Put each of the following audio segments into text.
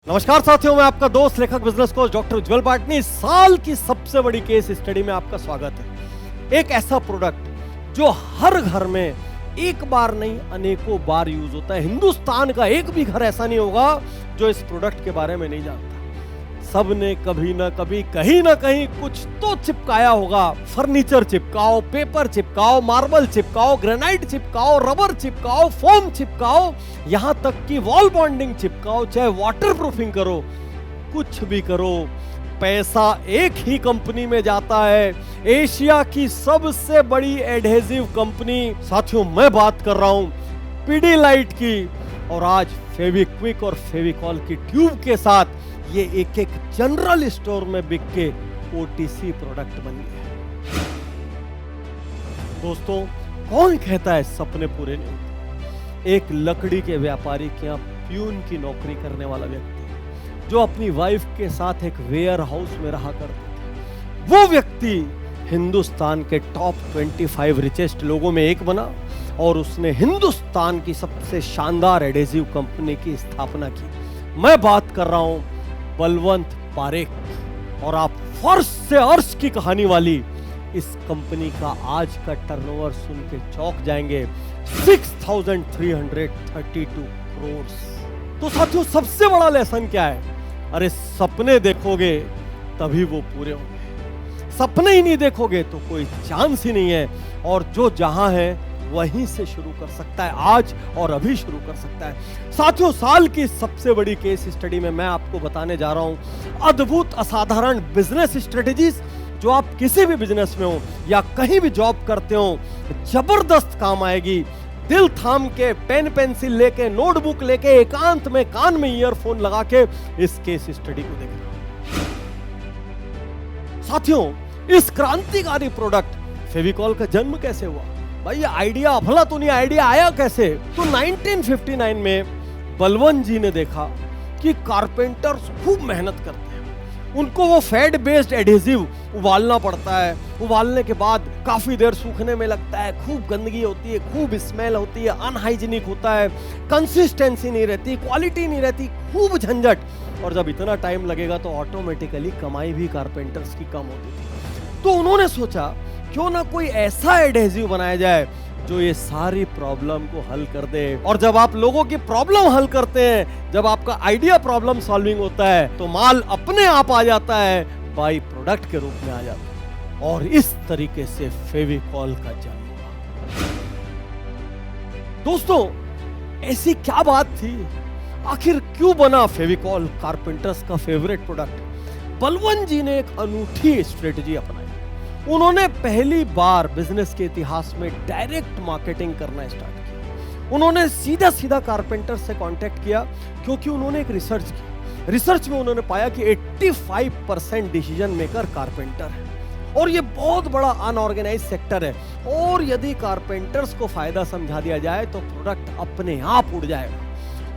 नमस्कार साथियों, मैं आपका दोस्त लेखक बिजनेस कोच डॉक्टर उज्जवल पाटनी। साल की सबसे बड़ी केस स्टडी में आपका स्वागत है। एक ऐसा प्रोडक्ट जो हर घर में एक बार नहीं अनेकों बार यूज होता है। हिंदुस्तान का एक भी घर ऐसा नहीं होगा जो इस प्रोडक्ट के बारे में नहीं जानता। सबने कभी ना कभी कहीं ना कहीं कुछ तो चिपकाया होगा। फर्नीचर चिपकाओ, पेपर चिपकाओ, मार्बल चिपकाओ, ग्रेनाइट चिपकाओ, रबर चिपकाओ, फोम चिपकाओ, यहां तक कि वॉल बॉन्डिंग चिपकाओ, चाहे वाटर प्रूफिंग करो, कुछ भी करो, पैसा एक ही कंपनी में जाता है, एशिया की सबसे बड़ी एडहेसिव कंपनी। साथियों, मैं बात कर रहा हूं पीडीलाइट की। और आज फेविक्विक और फेविकॉल की ट्यूब के साथ ये एक एक जनरल स्टोर में बिक के ओटीसी प्रोडक्ट बन गया। दोस्तों, कौन कहता है सपने पूरे नहीं होते? एक लकड़ी के व्यापारी के यहाँ प्यून की नौकरी करने वाला व्यक्ति जो अपनी वाइफ के साथ एक वेयर हाउस में रहा करता था, वो व्यक्ति हिंदुस्तान के टॉप 25 रिचेस्ट लोगों में एक बना और उसने हिंदुस्तान की सबसे शानदार एडहेसिव कंपनी की स्थापना की। मैं बात कर रहा हूं बलवंत पारेख। और आप फर्श से अर्श की कहानी वाली इस कंपनी का आज का टर्नओवर सुन के चौंक जाएंगे, 6,332 करोड़। तो साथियों, सबसे बड़ा लेसन क्या है? अरे सपने देखोगे तभी वो पूरे होंगे। सपने ही नहीं देखोगे तो कोई चांस ही नहीं है। और जो जहां है वहीं से शुरू कर सकता है, आज और अभी शुरू कर सकता है। साथियों, साल की सबसे बड़ी केस स्टडी में मैं आपको बताने जा रहा हूं अद्भुत असाधारण बिजनेस स्ट्रेटेजीज जो आप किसी भी बिजनेस में हो या कहीं भी जॉब करते हो, जबरदस्त काम आएगी। दिल थाम के, पेन पेंसिल लेके, नोटबुक लेके, एकांत में कान में ईयरफोन लगा के इस केस स्टडी को देखना। साथियों, इस क्रांतिकारी प्रोडक्ट फेविकॉल का जन्म कैसे हुआ? भाई, ये आइडिया अफला तो नहीं, आइडिया आया कैसे? तो 1959 में बलवंत जी ने देखा कि कारपेंटर्स खूब मेहनत करते हैं। उनको वो फैट बेस्ड एडहेसिव उबालना पड़ता है। उबालने के बाद काफी देर सूखने में लगता है, खूब गंदगी होती है, खूब स्मेल होती है, अनहाइजीनिक होता है, कंसिस्टेंसी नहीं रहती, क्वालिटी नहीं रहती, खूब झंझट। और जब इतना टाइम लगेगा तो ऑटोमेटिकली कमाई भी कारपेंटर्स की कम होती थी। तो उन्होंने सोचा क्यों ना कोई ऐसा एडहेसिव बनाया जाए जो ये सारी प्रॉब्लम को हल कर दे। और जब आप लोगों की प्रॉब्लम हल करते हैं, जब आपका आइडिया प्रॉब्लम सॉल्विंग होता है, तो माल अपने आप आ जाता है, बाई प्रोडक्ट के रूप में आ जाता है। और इस तरीके से फेविकॉल का जन्म हुआ। दोस्तों, ऐसी क्या बात थी? आखिर क्यों बना फेविकॉल कारपेंटर्स का फेवरेट प्रोडक्ट? बलवंत जी ने एक अनूठी स्ट्रेटजी अपनाई। उन्होंने पहली बार बिजनेस के इतिहास में डायरेक्ट मार्केटिंग करना स्टार्ट किया। उन्होंने सीधा सीधा कारपेंटर से कांटेक्ट किया क्योंकि उन्होंने एक रिसर्च की। रिसर्च में उन्होंने पाया कि 85% डिसीजन मेकर कारपेंटर है और ये बहुत बड़ा अनऑर्गेनाइज सेक्टर है। और यदि कारपेंटर्स को फायदा समझा दिया जाए तो प्रोडक्ट अपने आप उड़ जाएगा।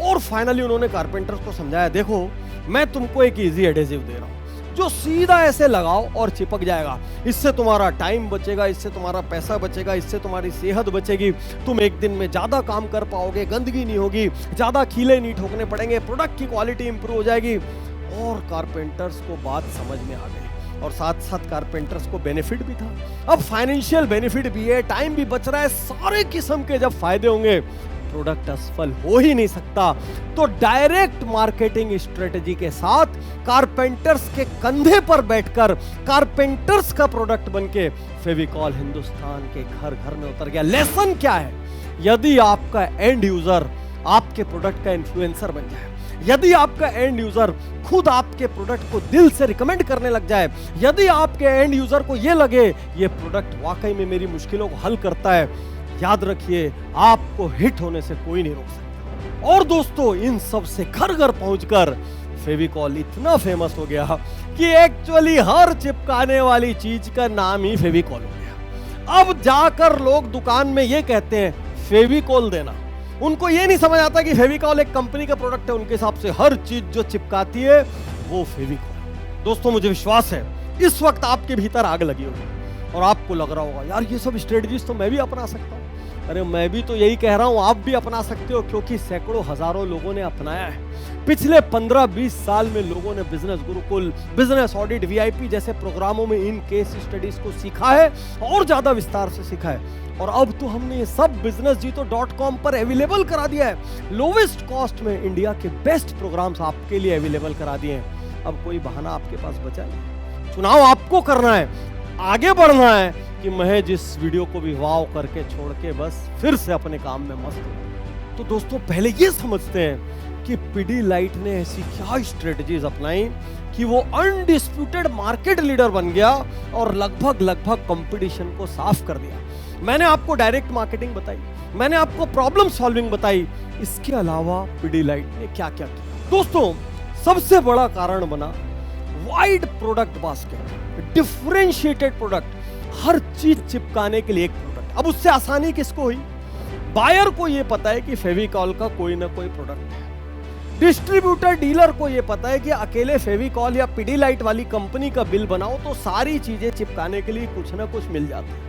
और फाइनली उन्होंने कारपेंटर्स को समझाया, देखो, मैं तुमको एक इजी एडहेसिव दे रहा हूं जो सीधा ऐसे लगाओ और चिपक जाएगा। इससे तुम्हारा टाइम बचेगा, इससे तुम्हारा पैसा बचेगा, इससे तुम्हारी सेहत बचेगी, तुम एक दिन में ज्यादा काम कर पाओगे, गंदगी नहीं होगी, ज्यादा कीले नहीं ठोकने पड़ेंगे, प्रोडक्ट की क्वालिटी इंप्रूव हो जाएगी। और कारपेंटर्स को बात समझ में आ गई और साथ साथ कारपेंटर्स को बेनिफिट भी था। अब फाइनेंशियल बेनिफिट भी है, टाइम भी बच रहा है, सारे किस्म के जब फायदे होंगे, प्रोडक्ट असफल हो ही नहीं सकता। तो डायरेक्ट मार्केटिंग स्ट्रेटजी के साथ कारपेंटर्स के कंधे पर बैठकर कारपेंटर्स का प्रोडक्ट बनके फेविकॉल हिंदुस्तान के घर घर में उतर गया। लेसन क्या है? यदि आपका एंड यूजर आपके प्रोडक्ट का इन्फ्लुएंसर बन जाए, यदि आपका एंड यूजर खुद आपके प्रोडक्ट को दिल से रिकमेंड करने लग जाए, यदि आपके एंड यूजर को यह लगे ये प्रोडक्ट वाकई में मेरी मुश्किलों को हल करता है, याद रखिए, आपको हिट होने से कोई नहीं रोक सकता। और दोस्तों, इन सब से घर घर पहुंचकर फेविकॉल इतना फेमस हो गया कि एक्चुअली हर चिपकाने वाली चीज का नाम ही फेविकॉल हो गया। अब जाकर लोग दुकान में ये कहते हैं फेविकॉल देना। उनको ये नहीं समझ आता कि फेविकॉल एक कंपनी का प्रोडक्ट है। उनके हिसाब से हर चीज जो चिपकाती है वो फेविकॉल। दोस्तों, मुझे विश्वास है इस वक्त आपके भीतर आग लगी होगी और आपको लग रहा होगा, यार ये सब स्ट्रेटजीज तो मैं भी अपना सकता हूं। अरे मैं भी तो यही कह रहा हूं, आप भी अपना सकते हो, क्योंकि सैकड़ों हजारों लोगं ने अपनाया है। पिछले 15-20 साल में लोगों ने business Gurukul, business audit, VIP जैसे प्रोग्रामों में इन केस स्टडीज को सीखा है और ज्यादा विस्तार से सीखा है। और अब तो हमने ये सब businessjito.com पर अवेलेबल करा दिया है। लोवेस्ट कॉस्ट में इंडिया के बेस्ट प्रोग्राम्स आपके लिए अवेलेबल करा दिए हैं। अब कोई बहाना आपके पास बचा नहीं, चुनाव आपको करना है, आगे बढ़ना है कि महज इस वीडियो को भी वाव करके छोड़ के बस फिर से अपने काम में मस्त हो। तो दोस्तों पहले ये समझते हैं कि पिडीलाइट ने ऐसी क्या स्ट्रेटजीज अपनाई कि वो अनडिस्प्यूटेड मार्केट लीडर बन गया और लगभग कंपटीशन को साफ कर दिया। मैंने आपको डायरेक्ट मार्केटिंग बताई, मैंने आपको प्रॉब्लम सॉल्विंग बताई, इसके अलावा पिडीलाइट ने क्या क्या किया। दोस्तों सबसे बड़ा कारण बना wide product basket, differentiated product, हर चीज चिपकाने के लिए एक प्रोडक्ट। अब उससे आसानी किसको हुई? बायर को यह पता है कि फेविकॉल का कोई ना कोई प्रोडक्ट है, डिस्ट्रीब्यूटर डीलर को यह पता है कि अकेले फेविकॉल या पिडीलाइट वाली कंपनी का बिल बनाओ तो सारी चीजें चिपकाने के लिए कुछ ना कुछ मिल जाता है,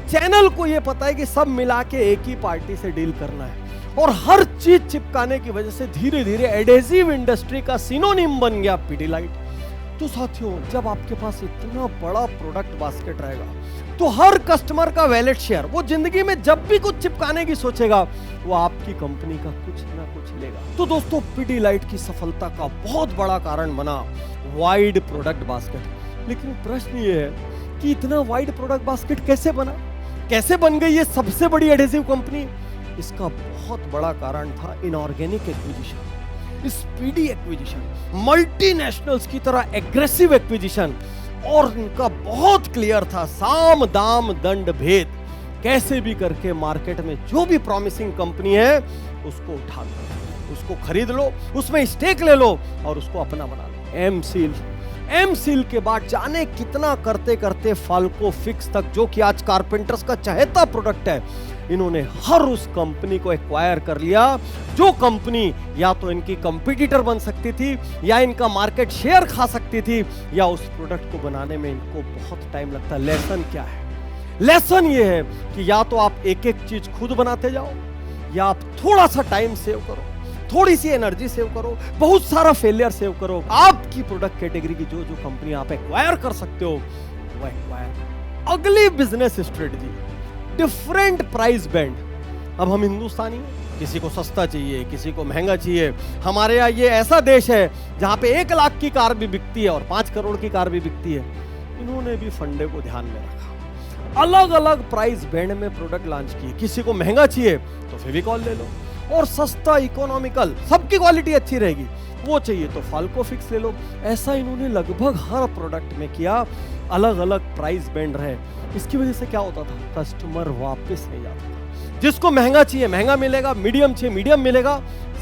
चैनल को यह पता है कि सब मिला के एक ही पार्टी से डील करना है, और हर चीज चिपकाने की वजह से धीरे धीरे एडेसिव इंडस्ट्री का सिनोनिम बन गया पिडीलाइट। तो साथियों जब आपके पास इतना बड़ा प्रोडक्ट बास्केट रहेगा तो हर कस्टमर का वैलेट शेयर, वो जिंदगी में जब भी कुछ चिपकाने की सोचेगा वो आपकी कंपनी का कुछ ना कुछ लेगा। तो दोस्तों पिडीलाइट की सफलता का बहुत बड़ा कारण बना वाइड प्रोडक्ट बास्केट। लेकिन प्रश्न ये है कि इतना वाइड प्रोडक्ट बास्केट कैसे बना, कैसे बन गई ये सबसे बड़ी एडेसिव कंपनी? इसका बहुत बड़ा कारण था inorganic acquisition, speedy acquisition, multinationals की तरह एग्रेसिव एक्विजिशन, और इनका बहुत क्लियर था साम दाम दंड भेद, कैसे भी करके मार्केट में जो भी प्रॉमिसिंग कंपनी है उसको उठा लो, उसको खरीद लो, उसमें स्टेक ले लो और उसको अपना बना लो। एम सील के बाद जाने कितना करते करते फाल्को फिक्स तक, जो कि आज कारपेंटर्स का चहेता प्रोडक्ट है, इन्होंने हर उस कंपनी को एक्वायर कर लिया जो कंपनी या तो इनकी कंपटीटर बन सकती थी या इनका मार्केट शेयर खा सकती थी, या उस प्रोडक्ट को बनाने में इनको बहुत टाइम लगता। लेसन क्या है? लेसन ये है कि या तो आप एक एक चीज खुद बनाते जाओ, या आप थोड़ा सा टाइम सेव करो, थोड़ी सी एनर्जी सेव करो, बहुत सारा फेलियर सेव करो, आपकी प्रोडक्ट कैटेगरी की जो जो कंपनी आप एक्वायर कर सकते हो वो एक्वायर। अगली business strategy different price band. अब हम हिंदुस्तानी हैं, किसी को सस्ता चाहिए, किसी को महंगा चाहिए। हमारे यहाँ ये ऐसा देश है जहां पे 1 लाख की कार भी बिकती है और 5 करोड़ की कार भी बिकती है। इन्होंने भी फंडे को ध्यान में रखा, अलग अलग प्राइस बैंड में प्रोडक्ट लॉन्च किए। किसी को महंगा चाहिए तो फेविकॉल ले लो, और सस्ता इकोनॉमिकल, सबकी क्वालिटी अच्छी रहेगी, वो चाहिए तो फाल्को फिक्स ले लो। ऐसा इन्होंने लगभग हर प्रोडक्ट में किया, अलग अलग प्राइस बैंड रहे। इसकी वजह से क्या होता था? कस्टमर वापस नहीं जाता था। जिसको महंगा चाहिए महंगा मिलेगा, मीडियम चाहिए मीडियम मिलेगा,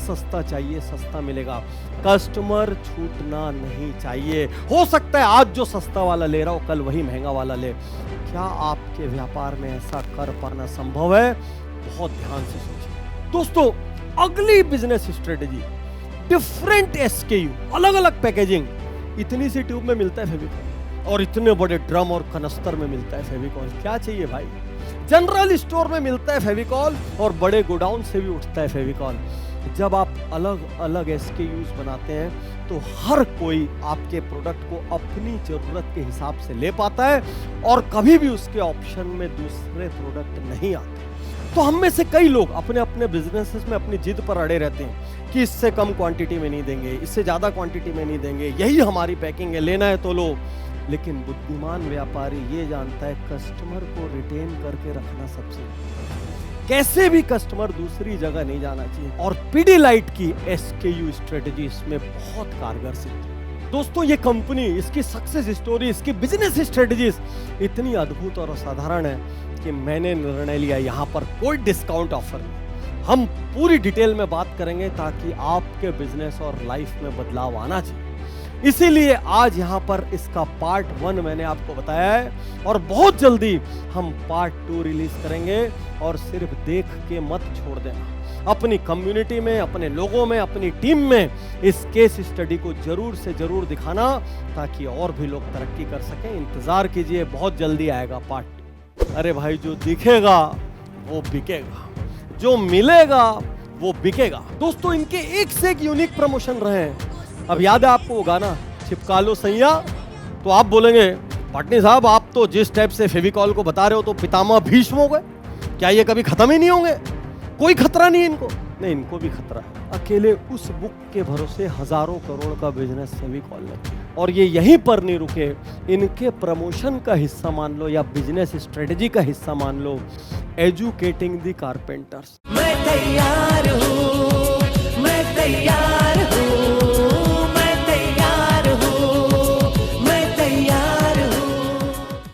सस्ता चाहिए सस्ता मिलेगा। कस्टमर छूटना नहीं चाहिए। हो सकता है आज जो सस्ता वाला ले रहा हो कल वही महंगा वाला ले। क्या आपके व्यापार में ऐसा कर पाना संभव है? बहुत ध्यान से सोचिए। दोस्तों अगली बिजनेस स्ट्रेटेजी डिफरेंट एसकेयू, अलग अलग पैकेजिंग। इतनी सी ट्यूब में मिलता है फेविकॉल और इतने बड़े ड्रम और कनस्तर में मिलता है फेविकॉल। क्या चाहिए भाई? जनरल स्टोर में मिलता है फेविकॉल और बड़े गोडाउन से भी उठता है फेविकॉल। जब आप अलग अलग एसकेयूज बनाते हैं तो हर कोई आपके प्रोडक्ट को अपनी जरूरत के हिसाब से ले पाता है और कभी भी उसके ऑप्शन में दूसरे प्रोडक्ट नहीं आते। तो हम में से कई लोग अपने अपने बिजनेसेस में अपनी जिद पर अड़े रहते हैं कि इससे कम क्वांटिटी में नहीं देंगे, इससे ज्यादा क्वांटिटी में नहीं देंगे, यही हमारी पैकिंग है, लेना है तो लो। लेकिन बुद्धिमान व्यापारी ये जानता है कस्टमर को रिटेन करके रखना सबसे, कैसे भी कस्टमर दूसरी जगह नहीं जाना चाहिए। और पिडीलाइट की एसकेयू स्ट्रेटजी इसमें बहुत कारगर सिद्ध है। दोस्तों ये कंपनी, इसकी सक्सेस स्टोरी, इसकी बिजनेस स्ट्रेटजीज इतनी अद्भुत और असाधारण है कि मैंने निर्णय लिया यहाँ पर कोई डिस्काउंट ऑफर नहीं, हम पूरी डिटेल में बात करेंगे ताकि आपके बिजनेस और लाइफ में बदलाव आना चाहिए। इसीलिए आज यहाँ पर इसका पार्ट 1 मैंने आपको बताया है और बहुत जल्दी हम पार्ट 2 रिलीज करेंगे। और सिर्फ देख के मत छोड़ देना, अपनी कम्युनिटी में, अपने लोगों में, अपनी टीम में इस केस स्टडी को जरूर से जरूर दिखाना ताकि और भी लोग तरक्की कर सकें। इंतजार कीजिए, बहुत जल्दी आएगा पार्ट 2। अरे भाई जो दिखेगा वो बिकेगा, जो मिलेगा वो बिकेगा। दोस्तों इनके एक से एक यूनिक प्रमोशन रहे हैं। अब याद है आपको वो गाना चिपका लो सैया? तो आप बोलेंगे पाटनी साहब आप तो जिस टाइप से फेविकॉल को बता रहे हो तो पितामह भीष्म हो गए, क्या ये कभी खत्म ही नहीं होंगे? कोई खतरा नहीं इनको? नहीं, इनको भी खतरा है। अकेले उस बुक के भरोसे हजारों करोड़ का बिजनेस फेविकॉल है। और ये यहीं पर नहीं रुके, इनके प्रमोशन का हिस्सा मान लो या बिजनेस स्ट्रेटजी का हिस्सा मान लो, एजुकेटिंग द कारपेंटर्स। मैं तैयार हूँ, मैं तैयार